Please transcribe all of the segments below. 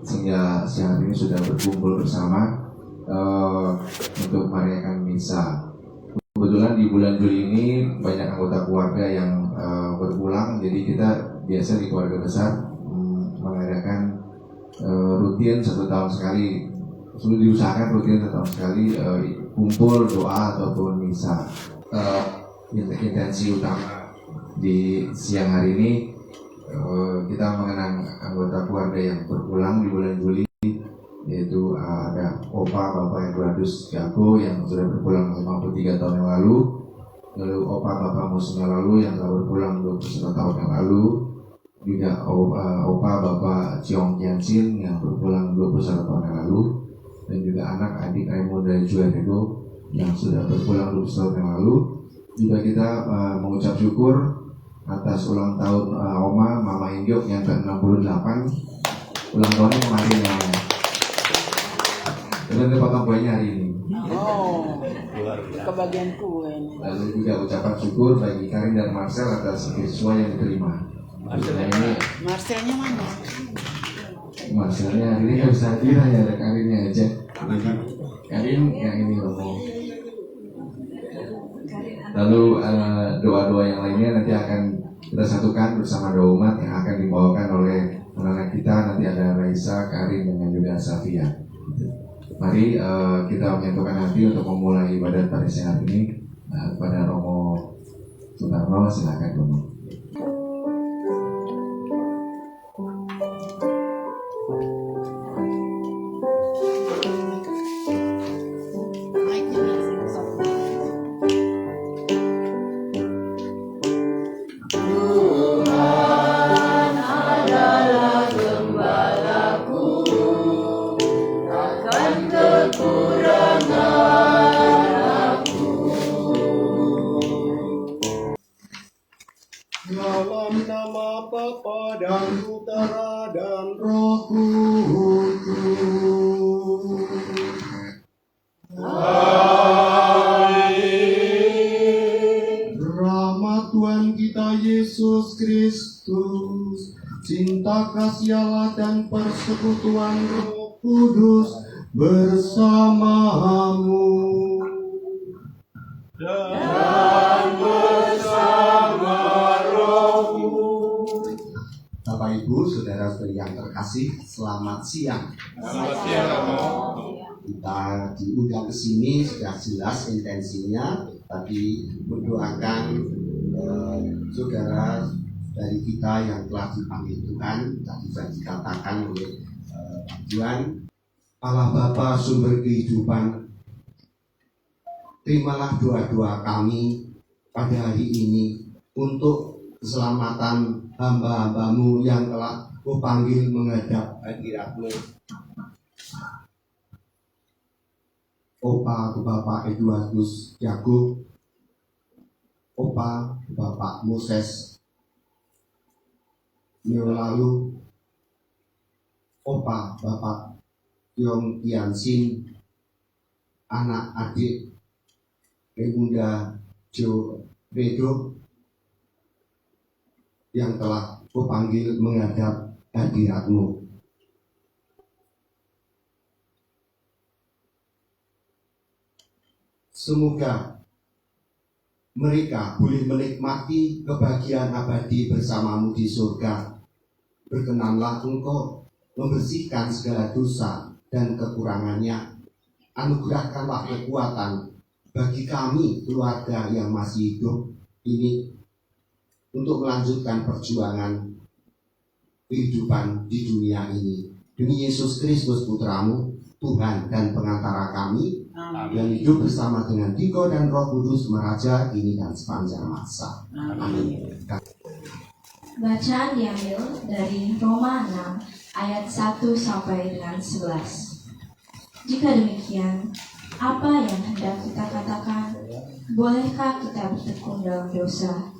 sehingga siang ini sudah berkumpul bersama untuk merayakan misa. Kebetulan di bulan Juli ini banyak anggota keluarga yang berpulang, jadi kita biasa di keluarga besar mengadakan rutin 1 tahun sekali, sudah diusahakan rutin 1 tahun sekali kumpul doa ataupun misa. Intensi utama di siang hari ini kita mengenang anggota keluarga yang berpulang di bulan Juli, yaitu ada Opa Bapak Eduardus Gago yang sudah berpulang 53 tahun yang lalu, lalu Opa Bapak Musnya lalu yang telah berpulang 21 tahun yang lalu, juga Opa Bapak Ciong Kiansin yang berpulang 21 tahun yang lalu, dan juga anak adik Raymond dan Juarego yang sudah berpulang 21 tahun yang lalu. Juga kita mengucap syukur atas ulang tahun Mama Ingyok yang ke-68, ulang tahunnya kemarin ya. Dan potong kuenya hari ini. Oh, kebagian kue. Lalu juga ucapan syukur bagi Karin dan Marcel atas siswa yang diterima. Marcelnya mana? Marcelnya hari ini nggak bisa hadir, hanya ada Karinnya aja. Karin yang ini ngomong. Lalu doa-doa yang lainnya nanti akan kita satukan bersama doa umat yang akan dibawakan oleh anak-anak kita. Nanti ada Raisa, Karin, dan juga Safia. Mari kita menyatukan hati untuk memulai ibadat pada siang hari ini. Kepada Romo Sutarno, silakan Romo. Dalam nama Bapa dan Putera dan Roh Kudus. Amin. Rahmat Tuhan kita Yesus Kristus, cinta kasih Allah dan persekutuan Roh Kudus bersamamu. Dan bersama Bapak Ibu, saudara-saudari yang terkasih, selamat siang. Selamat siang. Kita diundang ke sini sudah jelas intensinya, tapi mendoakan saudara dari kita yang telah dipanggil Tuhan. Tadi sudah dikatakan oleh Tuhan, Allah Bapa sumber kehidupan, terimalah doa-doa kami pada hari ini untuk keselamatan hamba-hambamu yang telah Kau panggil menghadap hadirat-Mu. Opa Bapak Eduardus Gago, Opa Bapak Moses lalu, Opa Bapak Ciong Kiansin, anak adik Bunda Jo Redo yang telah Kau panggil menghadap hadirat-Mu. Semoga mereka boleh menikmati kebahagiaan abadi bersama-Mu di surga. Berkenanlah Engkau membersihkan segala dosa dan kekurangannya. Anugerahkanlah kekuatan bagi kami keluarga yang masih hidup ini untuk melanjutkan perjuangan kehidupan di dunia ini. Demi Yesus Kristus Putra-Mu, Tuhan dan pengantara kami, yang hidup bersama dengan Diko dan Roh Kudus meraja kini dan sepanjang masa. Amin. Bacaan diambil dari Roma 6 ayat 1 sampai dengan 11. Jika demikian, apa yang hendak kita katakan? Bolehkah kita bertekun dalam dosa?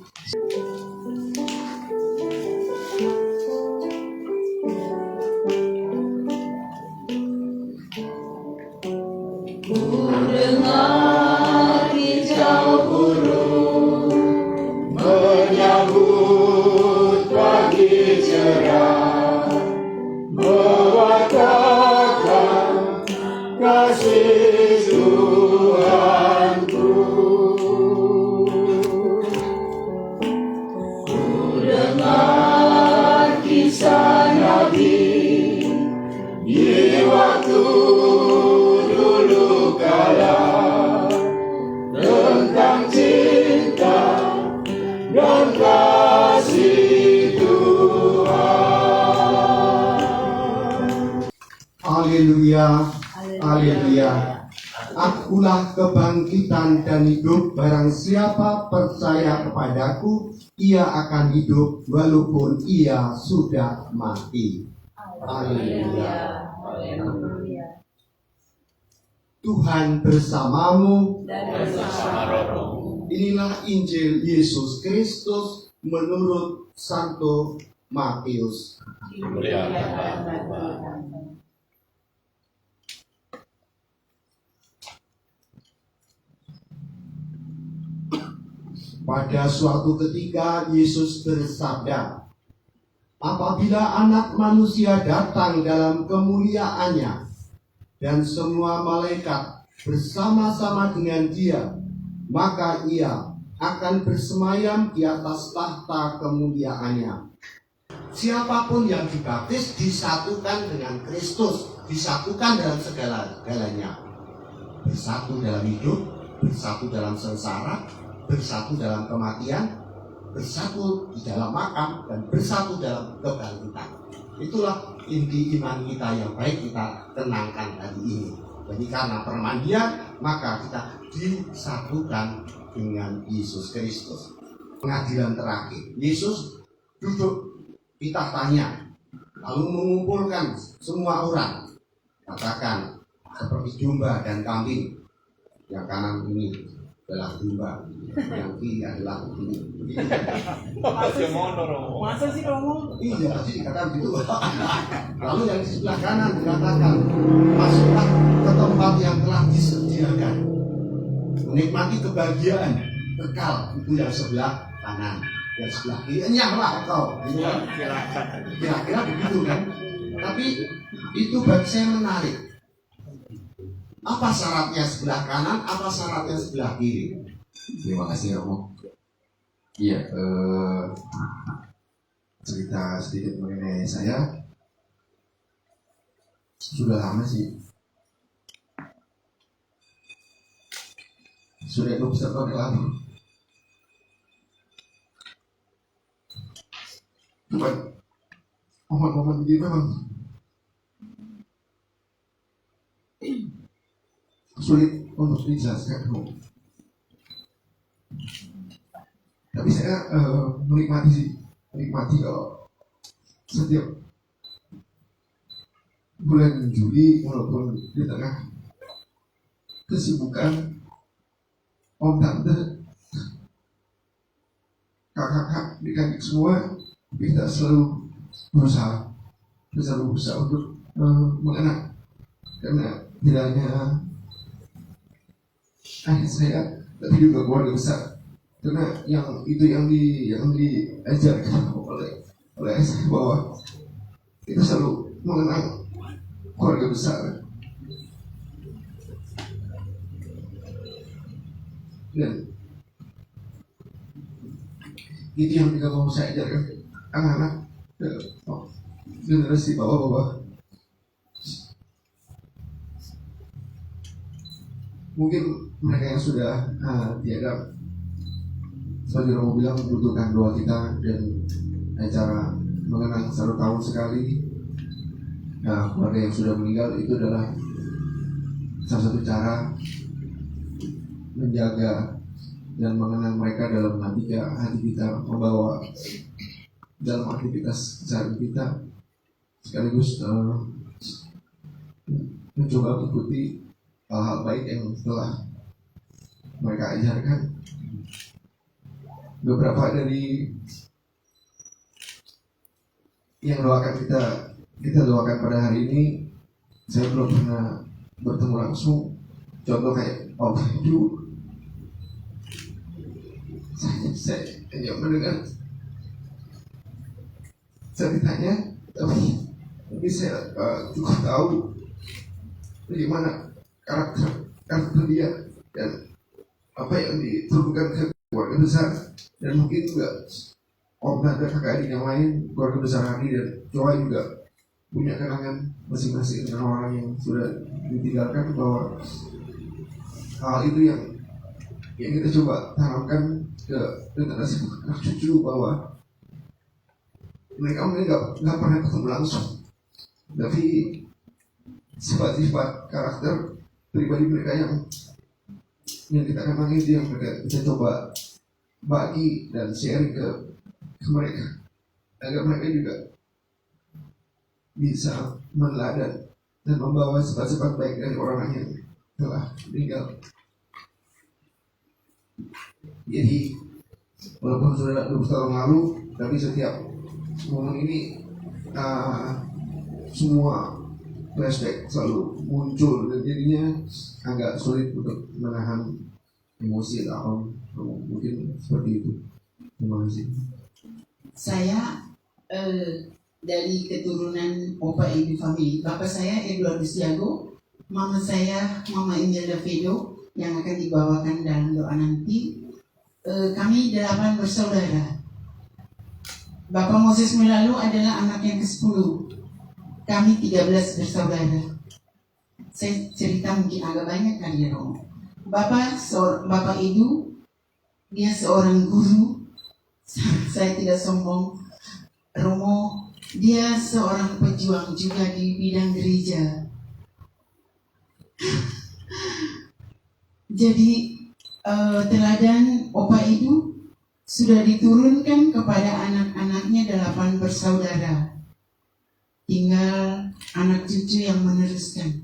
Menyambut pagi cerah, membawa dulu kala tentang cinta dan kasih Tuhan. Haleluya, haleluya. Akulah kebangkitan dan hidup. Barang siapa percaya kepadaku, ia akan hidup walaupun ia sudah mati. Haleluya. Tuhan bersamamu. Inilah Injil Yesus Kristus menurut Santo Matius. Pada suatu ketika Yesus bersabda, apabila Anak Manusia datang dalam kemuliaannya dan semua malaikat bersama-sama dengan Dia, maka Ia akan bersemayam di atas tahta kemuliaannya. Siapapun yang dibaptis disatukan dengan Kristus, disatukan dalam segala-galanya. Bersatu dalam hidup, bersatu dalam sengsara, bersatu dalam kematian, bersatu di dalam makam, dan bersatu dalam kebangkitan. Itulah inti iman kita yang baik kita tenangkan hari ini. Jadi karena permandian, maka kita disatukan dengan Yesus Kristus. Pengadilan terakhir, Yesus duduk di tahtanya, lalu mengumpulkan semua orang. Katakan seperti domba dan kambing. Yang kanan ini adalah domba, yang kiri adalah ini. Masa sih ngomong? Iya, jadi dikatakan gitu. Lalu yang di sebelah kanan dikatakan, masuklah ke tempat yang telah disediakan, menikmati kebahagiaan kekal. Itu yang sebelah kanan. Yang sebelah kiri, enyahlah kau. Kira-kira begitu kan? Tapi itu bagi saya menarik. Apa syaratnya sebelah kanan? Apa syaratnya sebelah kiri? Terima kasih Romo. Iya, cerita sedikit mengenai saya. Sudah lama sih. Sudah 21 tahun yang lalu. Cuman momen-momen begini memang sulit untuk dijelaskan. Tapi saya menikmati kalau setiap bulan Juli, walaupun di tengah kesibukan om tante, kakak-kakak, adik-adik semua, kita selalu berusaha untuk mengenang, karena tidak hanya ayah saya, tapi juga keluarga besar. Karena yang diajarkan oleh saya bahwa kita selalu mengenang keluarga besar. Dan itu yang juga mau saya ajarkan anak-anak generasi bawah-bawah. Mungkin mereka yang sudah tiada, seperti Romo bilang, membutuhkan doa kita dan acara mengenang 1 tahun sekali. Nah, keluarga yang sudah meninggal itu adalah salah satu cara menjaga dan mengenang mereka dalam hati kita, membawa dalam aktivitas sehari kita, sekaligus mencoba mengikuti hal-hal baik yang telah mereka ajarkan. Beberapa dari yang kita doakan pada hari ini, saya belum pernah bertemu langsung. Contoh kayak Om Ju, saya hanya mendengar ceritanya, tapi saya cukup tahu bagaimana karakter dia dan apa yang diturunkan ke keluarga besar, dan mungkin juga om tante kakak adik yang lain, keluarga besar Hani dan Joy juga punya kenangan masing-masing dengan orang yang sudah ditinggalkan, bahwa hal itu yang kita coba tanamkan ke generasi anak cucu, bahwa mereka nggak pernah ketemu langsung, tapi sifat-sifat karakter pribadi mereka yang kita kenal itu yang kita coba bagi dan sharing ke mereka, agar mereka juga bisa meneladani dan membawa sifat-sifat baik dari orang yang telah meninggal. Jadi walaupun sudah 20 tahun lalu, tapi setiap momen ini semua flashback selalu muncul, dan jadinya agak sulit untuk menahan emosi atau mungkin seperti itu. Terima kasih. Saya dari keturunan Opa Ibu family. Bapak saya Eduardus Jago, mama saya Mama Imelda Vedo, yang akan dibawakan dalam doa nanti. Kami 8 bersaudara. Bapak Moses Melalu adalah anak yang ke-10. Kami 13 bersaudara. Saya cerita mungkin agak banyak kali ya Romo. Bapak Edu, dia seorang guru. Saya tidak sombong. Romo, dia seorang pejuang juga di bidang gereja. Jadi teladan Opa Edu sudah diturunkan kepada anak-anaknya 8 bersaudara. Tinggal anak cucu yang meneruskan,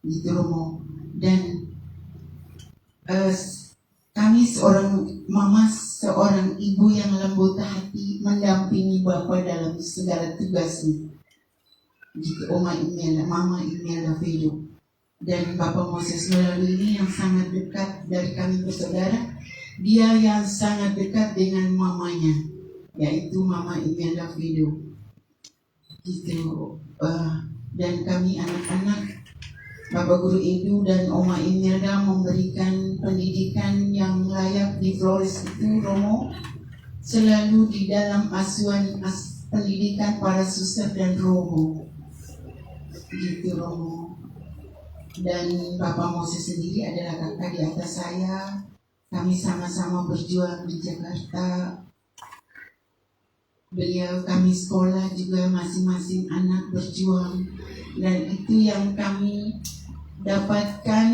gitu Romo. Dan kami seorang mama, seorang ibu yang lembut hati, mendampingi Bapak dalam segala tugasnya. Gitu Mama Imelda Vedo. Dan Bapak Moses Melalu ini yang sangat dekat dari kami bersaudara. Dia yang sangat dekat dengan mamanya, yaitu Mama Imelda Vedo. Gitu. Dan kami anak-anak, Bapak Guru Edu dan Oma Imelda memberikan pendidikan yang layak di Flores itu, Romo, selalu di dalam asuhan pendidikan para suster dan Romo. Gitu Romo. Dan Bapak Moses sendiri adalah kakak di atas saya. Kami sama-sama berjuang di Jakarta. Kami sekolah juga, masing-masing anak berjuang. Dan itu yang kami dapatkan,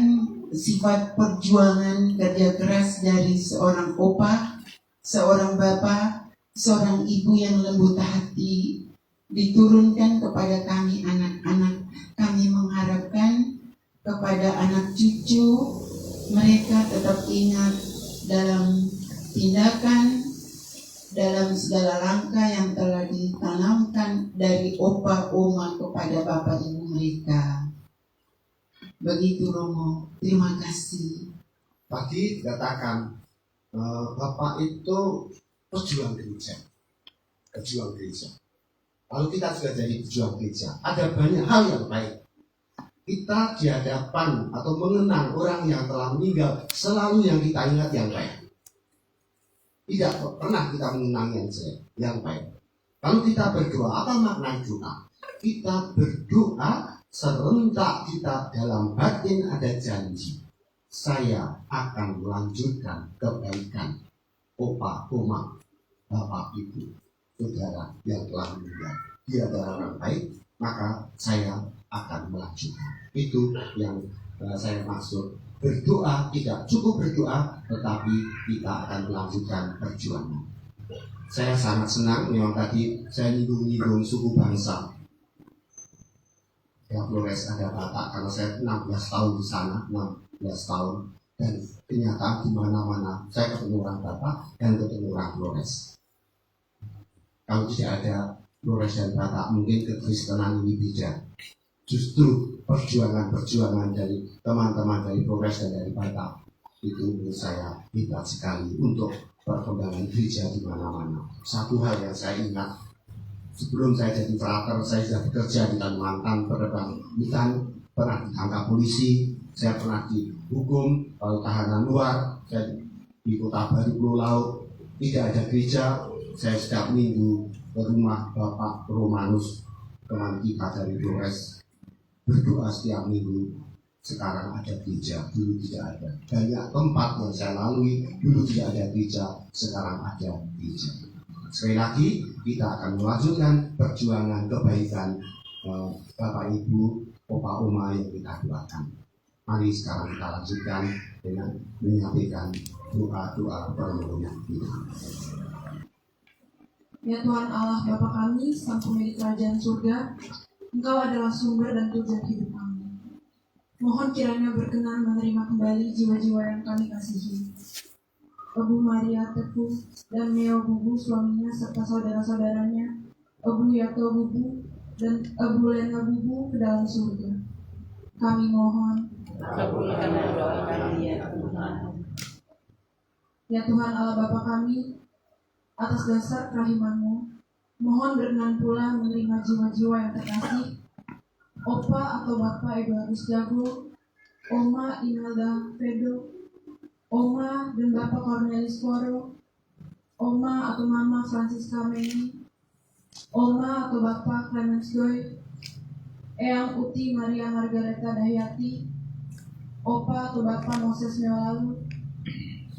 sifat perjuangan kerja keras dari seorang opa, seorang bapak, seorang ibu yang lembut hati, diturunkan kepada kami anak-anak. Kami mengharapkan kepada anak cucu mereka tetap ingat dalam tindakan, dalam segala langkah yang telah ditanamkan dari opa oma kepada bapak ibu mereka. Begitu Romo, terima kasih. Tadi dikatakan Bapak itu pejuang gereja. Lalu kita juga jadi pejuang gereja. Ada banyak hal yang baik. Kita di hadapan atau mengenang orang yang telah meninggal, selalu yang kita ingat yang baik. Tidak pernah kita mengenang yang jelek, yang baik. Kalau kita berdoa, apa makna doa? Kita berdoa serentak kita dalam batin ada janji. Saya akan melanjutkan kebaikan opa, oma, bapak, ibu, saudara yang telah meninggal. Dia adalah orang baik, maka saya akan melanjutkan. Itu yang saya maksud. Berdoa tidak cukup berdoa, tetapi kita akan melanjutkan perjuangan. Saya sangat senang, memang tadi saya nyinggung suku bangsa. Ya Flores ada Batak, karena saya 16 tahun di sana, 16 tahun. Dan kenyataan di mana-mana saya ketemu orang Batak dan ketemu orang Flores. Kalau tidak ada Flores dan Batak, mungkin kekristenan ini beda. Justru perjuangan dari teman-teman dari Flores dan dari Batak itu menurut saya hebat sekali untuk perkembangan gereja di mana-mana. Satu hal yang saya ingat, sebelum saya jadi frater, saya sudah bekerja di Kalimantan, pernah ditangkap polisi, saya pernah dihukum tahanan luar, saya di Kota Baru Pulau Laut, tidak ada gereja. Saya setiap minggu ke rumah Bapak Romanus teman kita dari Flores berdoa setiap minggu. Sekarang ada gereja, dulu tidak ada. Banyak tempat yang saya lalui, dulu tidak ada gereja, sekarang ada gereja. Sekali lagi, kita akan melanjutkan perjuangan kebaikan Bapak Ibu, Opa Oma yang kita doakan. Mari sekarang kita lanjutkan dengan menyampaikan doa-doa permohonan kita. Ya Tuhan Allah Bapa kami, Sang Pemilik Kerajaan Surga, Engkau adalah sumber dan tujuan hidup kami. Mohon kiranya berkenan menerima kembali jiwa-jiwa yang kami kasihi. Ibu Maria Tepu dan Meo Bubu suaminya serta saudara-saudaranya, Ibu Yato Bubu dan Ibu Lena Bubu ke dalam surga. Kami mohon, Kabulkanlah doa kami ya Tuhan. ya Tuhan Allah Bapa kami, atas dasar kerahiman-Mu, mohon berkenan pula menerima jiwa-jiwa yang terkasih, Opa atau Bapak Ibu Agus Jago, Oma Imelda Fredo, Oma dan Bapak Cornelis Koro, Oma atau Mama Francisca Meni, Oma atau Bapak Clemens Goy, Eyang Uti Maria Margareta Dahyati, Opa atau Bapak Moses Meolalu,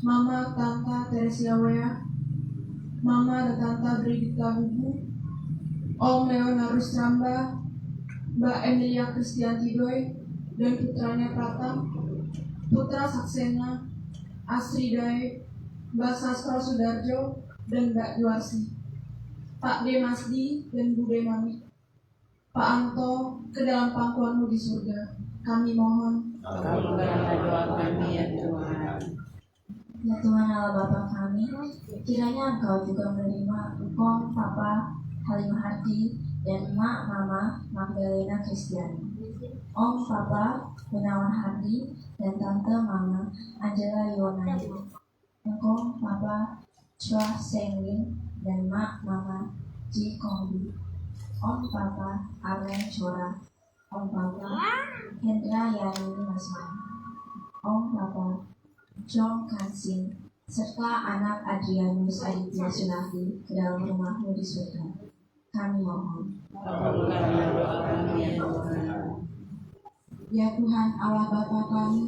Mama Tanta Teresia Wea, Mama dan Tanta Brigita Bubu, Om Leonarus Ramba, Mbak Emilia Kristianti Doi, dan putranya Pratam, Putra Saksena, Asri Dai, Mbak Sastro Sudarjo, dan Mbak Juarsi, Pak D. Masdi, dan Bu D. Mami, Pak Anto, ke dalam pangkuan-Mu di surga. Kami mohon, Kabulkanlah doa kami ya Tuhan. Ya Tuhan Allah Bapa kami, kiranya Engkau juga menerima Engkau, Papa Halimah-Hardi, dan Mak Mama Magdalena Kristiani, Om Papa Gunawan Hardi, dan Tante Mama Angela Yonani, Engkau Papa Chua Senglin, dan Mak Mama Ji Kongbi, Om Papa Arlen Chora, Om Papa Hendra Yani Masman, Om Papa Jong Kansin, serta anak Adrianus Aditya Sunardi ke dalam rumah-Mu di surga. Kami mohon. Kabulkanlah doa kami ya Tuhan. ya Tuhan Allah Bapa kami,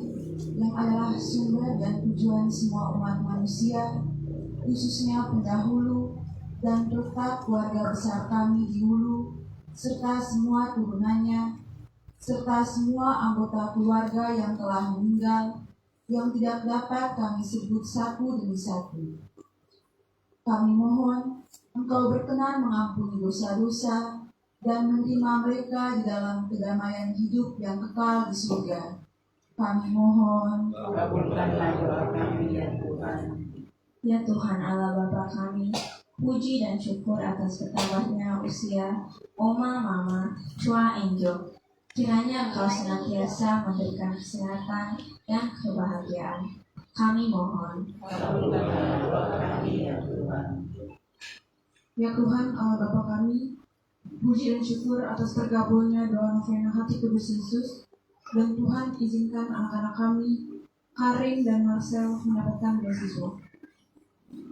yang adalah sumber dan tujuan semua umat manusia, khususnya pendahulu dan tetap keluarga besar kami di hulu, serta semua turunannya, serta semua anggota keluarga yang telah meninggal, yang tidak dapat kami sebut satu demi satu. Kami mohon Engkau berkenan mengampuni dosa-dosa dan menerima mereka di dalam kedamaian hidup yang kekal di surga. Kami mohon, Kabulkanlah doa kami ya Tuhan. Ya Tuhan Allah Bapa kami, puji dan syukur atas bertambahnya usia Oma Mama Chua Enjo. Kiranya Engkau senantiasa memberikan kesehatan dan kebahagiaan. Kami mohon. Kabulkanlah doa kami ya Tuhan. ya Tuhan Allah Bapa kami, puji dan syukur atas tergabungnya doa novena Hati Kudus Yesus, dan Tuhan izinkan anak-anak kami, Karin dan Marcel, mendapatkan beasiswa.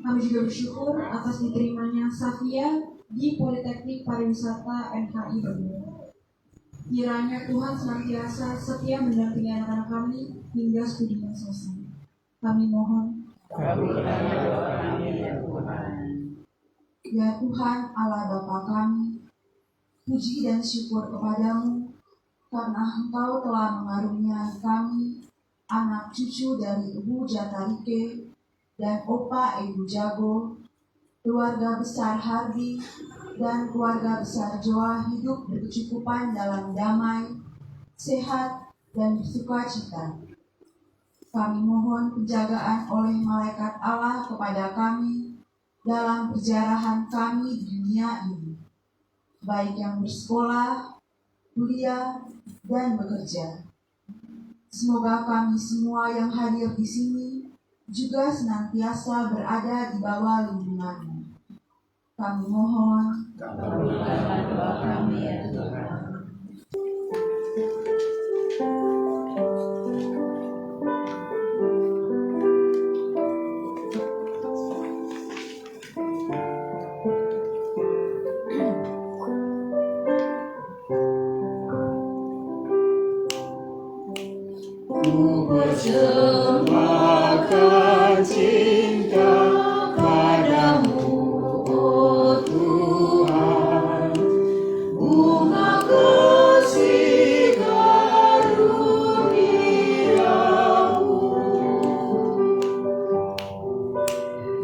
Kami juga bersyukur atas diterimanya Safia di Politeknik Pariwisata NHI Bandung. Kiranya Tuhan senantiasa setia mendampingi anak-anak kami hingga studinya selesai. Kami mohon, Kabulkanlah doa kami ya Tuhan. ya Tuhan Allah Bapa kami, puji dan syukur kepadamu karena Engkau telah mengaruniai kami anak cucu dari Ibu Jatarike dan Opa Ibu Jago, keluarga besar Hardi dan keluarga besar Joa hidup berkecukupan dalam damai, sehat, dan bersukacita. Kami mohon penjagaan oleh malaikat Allah kepada kami dalam perjalanan kami di dunia ini, baik yang bersekolah, kuliah, dan bekerja. Semoga kami semua yang hadir di sini juga senantiasa berada di bawah lindungan-Mu. Kami mohon, Kabulkanlah doa kami ya Tuhan. ku persembahkan cinta padamu, oh Tuhan. Bunga kasih karuniamu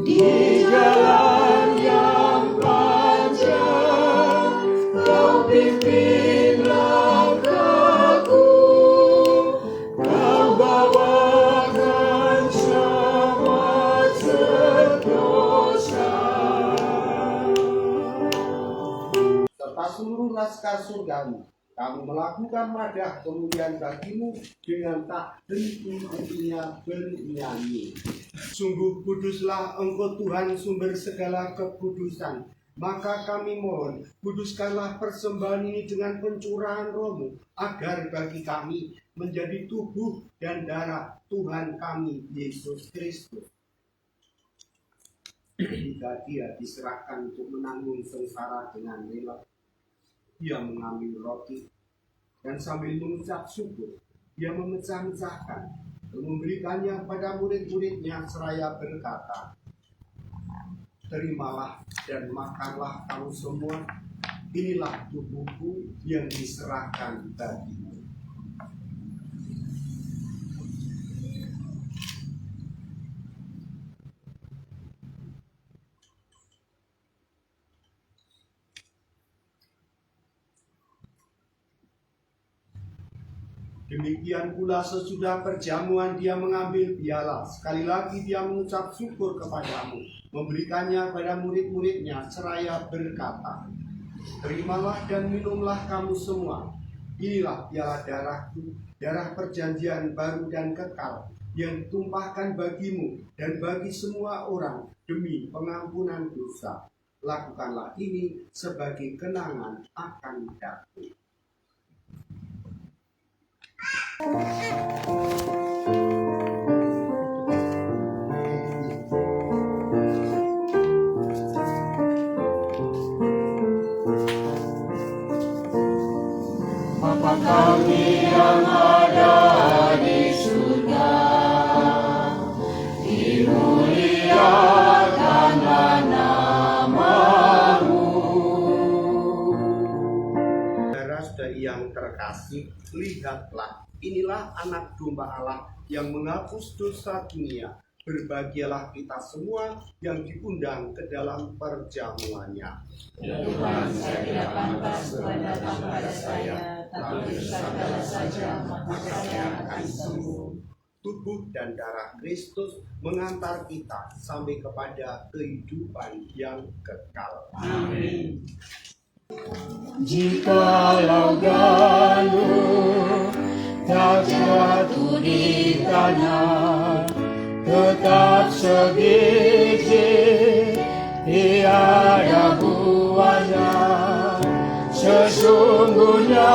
di jalan yang panjang, kau pimpin langkahku, kau bawakan selamat sedosa. serta seluruh naskah surgamu. Kami melakukan madah kemuliaan bagimu dengan tak henti-hentinya bernyanyi. Sungguh kuduslah Engkau Tuhan, sumber segala kekudusan. Maka kami mohon, kuduskanlah persembahan ini dengan pencurahan Roh-Mu, agar bagi kami menjadi tubuh dan darah Tuhan kami Yesus Kristus. Jika Dia diserahkan untuk menanggung sengsara dengan rela, Dia mengambil roti dan sambil mengucap syukur, Dia memecah-mecahkan dan memberikannya pada murid-muridnya seraya berkata, terimalah dan makanlah kamu semua, inilah tubuhku yang diserahkan bagimu. Demikian pula sesudah perjamuan Dia mengambil piala. Sekali lagi Dia mengucap syukur kepadamu, memberikannya pada murid-muridnya seraya berkata, terimalah dan minumlah kamu semua. Inilah piala darahku, darah perjanjian baru dan kekal, yang ditumpahkan bagimu dan bagi semua orang demi pengampunan dosa. Lakukanlah ini sebagai kenangan akan aku. Bapa kami yang ada di surga, dimuliakanlah nama-Mu. Saudara-saudari yang terkasih, lihatlah, inilah anak domba Allah yang menghapus dosa dunia. Berbahagialah kita semua yang diundang ke dalam perjamuannya. Ya Tuhan, saya tidak pantas datang pada saya, tapi bersabdalah saja, maka saya akan sembuh. Tubuh dan darah Kristus mengantar kita sampai kepada kehidupan yang kekal. Amin. Jikalau gandum tak jatuh di tanah, tetap sebiji tiada buahnya. Sesungguhnya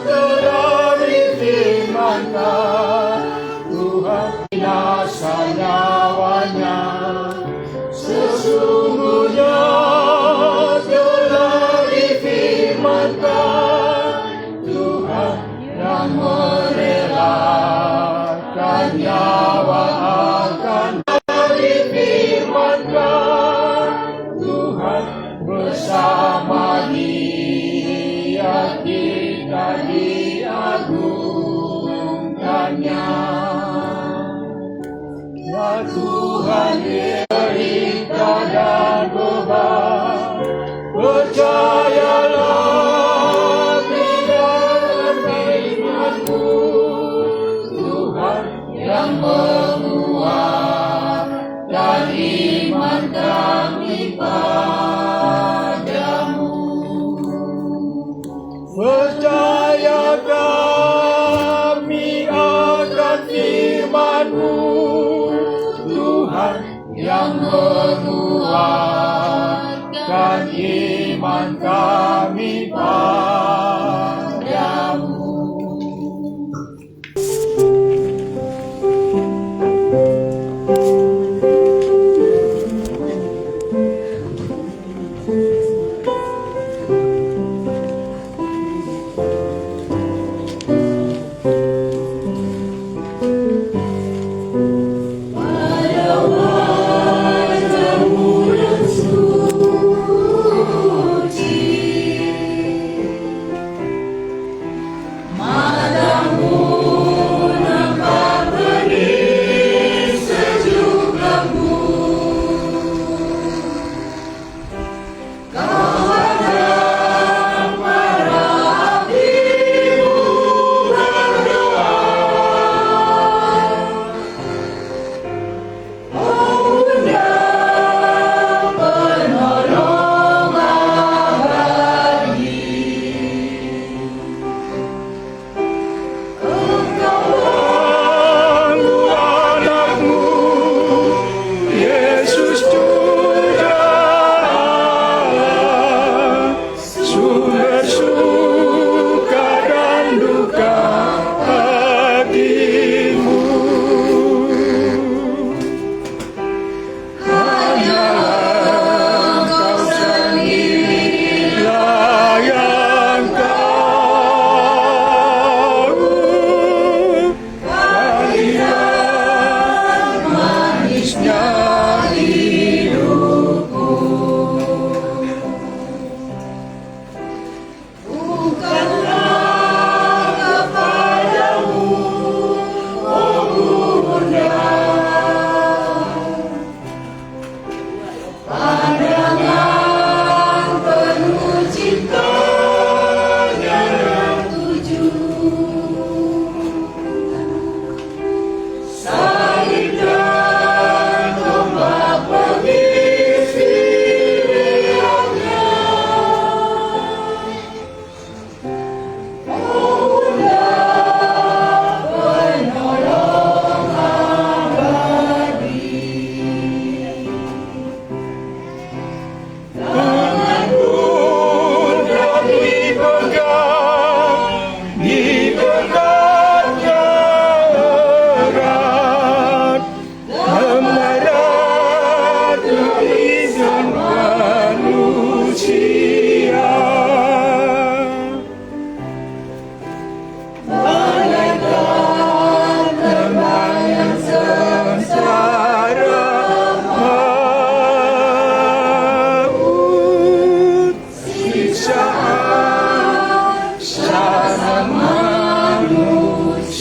telah difirmankan Tuhan binasa nyawanya. Sesungguhnya telah difirmankan Tuhan yang merelakan nyawa akan difirmankan Tuhan bersama Dia kita diagungkannya. Ya Tuhan derita dan beban, percayalah dengan firman-Mu, Tuhan yang menguat dan iman kami padamu. Percaya kami akan firman-Mu, Tuhan yang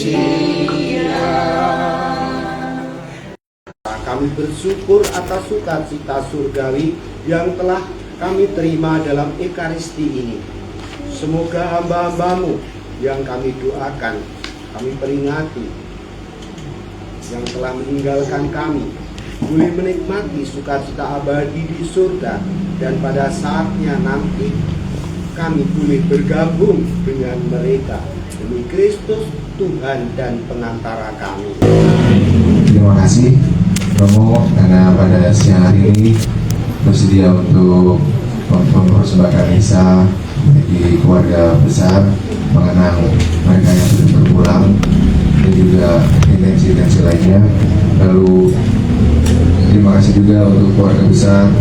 Kami bersyukur atas sukacita surgawi yang telah kami terima dalam Ekaristi ini. Semoga hamba-hambamu yang kami doakan, kami peringati, yang telah meninggalkan kami, boleh menikmati sukacita abadi di surga, dan pada saatnya nanti kami boleh bergabung dengan mereka demi Kristus Tuhan dan pengantara kami. Terima kasih Romo, karena pada siang hari ini bersedia untuk mempersembahkan misa bagi keluarga besar, mengenang mereka yang sudah berpulang dan juga intensi-intensi lainnya. Lalu terima kasih juga untuk keluarga besar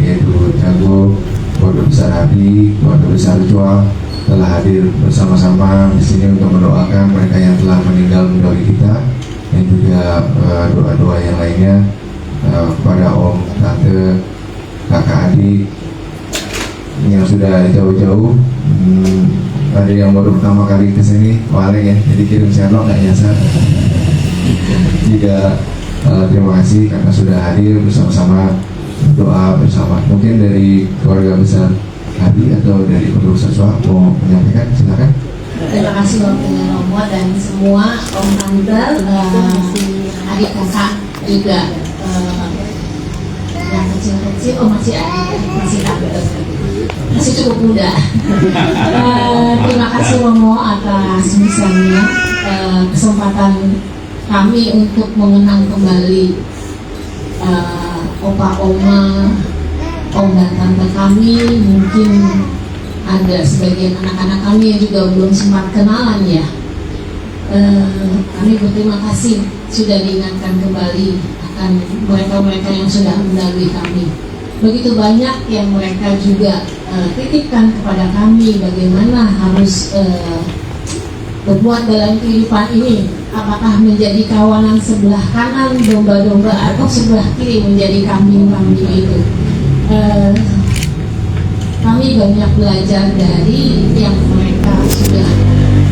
yaitu Jago, keluarga besar Hadi, keluarga besar Joa telah hadir bersama-sama di sini untuk mendoakan mereka yang telah meninggal mendahului kita, dan juga doa-doa yang lainnya kepada om, tante, kakak, adik yang sudah jauh-jauh. Ada yang baru pertama kali kesini, Wale ya, jadi kirim sendok nggak nyasar. Juga terima kasih karena sudah hadir bersama-sama doa bersama. Mungkin dari keluarga besar Hadi atau dari keluarga besar Soa mau menyampaikan, silakan. Terima kasih waktunya Romo dan semua om tante, adik kakak juga yang kecil-kecil, masih adik, masih tante, masih cukup muda. Terima kasih Romo atas misalnya kesempatan kami untuk mengenang kembali opa oma, om dan tante kami. Mungkin ada sebagian anak-anak kami yang juga belum sempat kenalan ya. Kami berterima kasih sudah diingatkan kembali akan mereka-mereka yang sudah mendahului kami. Begitu banyak yang mereka juga titipkan kepada kami bagaimana harus berbuat dalam kehidupan ini. Apakah menjadi kawanan sebelah kanan domba-domba atau sebelah kiri menjadi kambing-kambing itu. Kami banyak belajar dari yang mereka sudah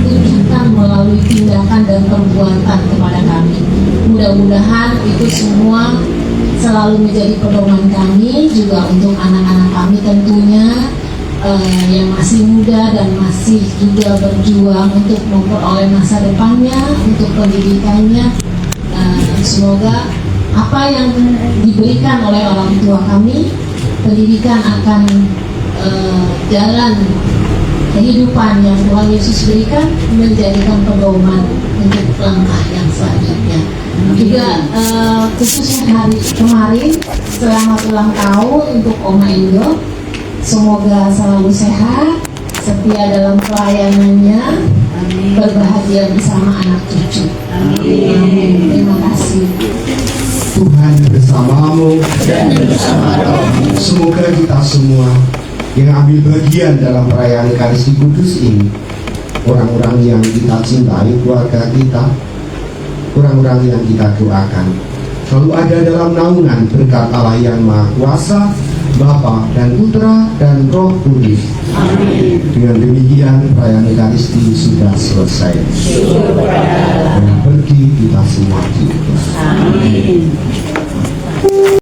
tunjukkan melalui tindakan dan perbuatan kepada kami. Mudah-mudahan itu semua selalu menjadi pedoman kami juga untuk anak-anak kami tentunya yang masih muda dan masih juga berjuang untuk memperoleh masa depannya, untuk pendidikannya. Semoga apa yang diberikan oleh orang tua kami, pendidikan akan jalan kehidupan yang Tuhan Yesus berikan menjadikan pedoman untuk langkah yang selanjutnya. Juga khususnya hari kemarin selamat ulang tahun untuk Oma Indo. Semoga selalu sehat, setia dalam pelayanannya, berbahagia bersama anak cucu. Amin. Terima kasih. Tuhan bersamamu dan bersama rohmu. Semoga kita semua yang ambil bagian dalam perayaan Ekaristi Kudus ini, orang-orang yang kita cintai, keluarga kita, orang-orang yang kita doakan, selalu ada dalam naungan berkat Allah yang Maha Kuasa, Bapa dan Putra dan Roh Kudus. Amin. Dengan demikian perayaan Ekaristi sudah selesai. Dan pergi kita semua diutus. Amin.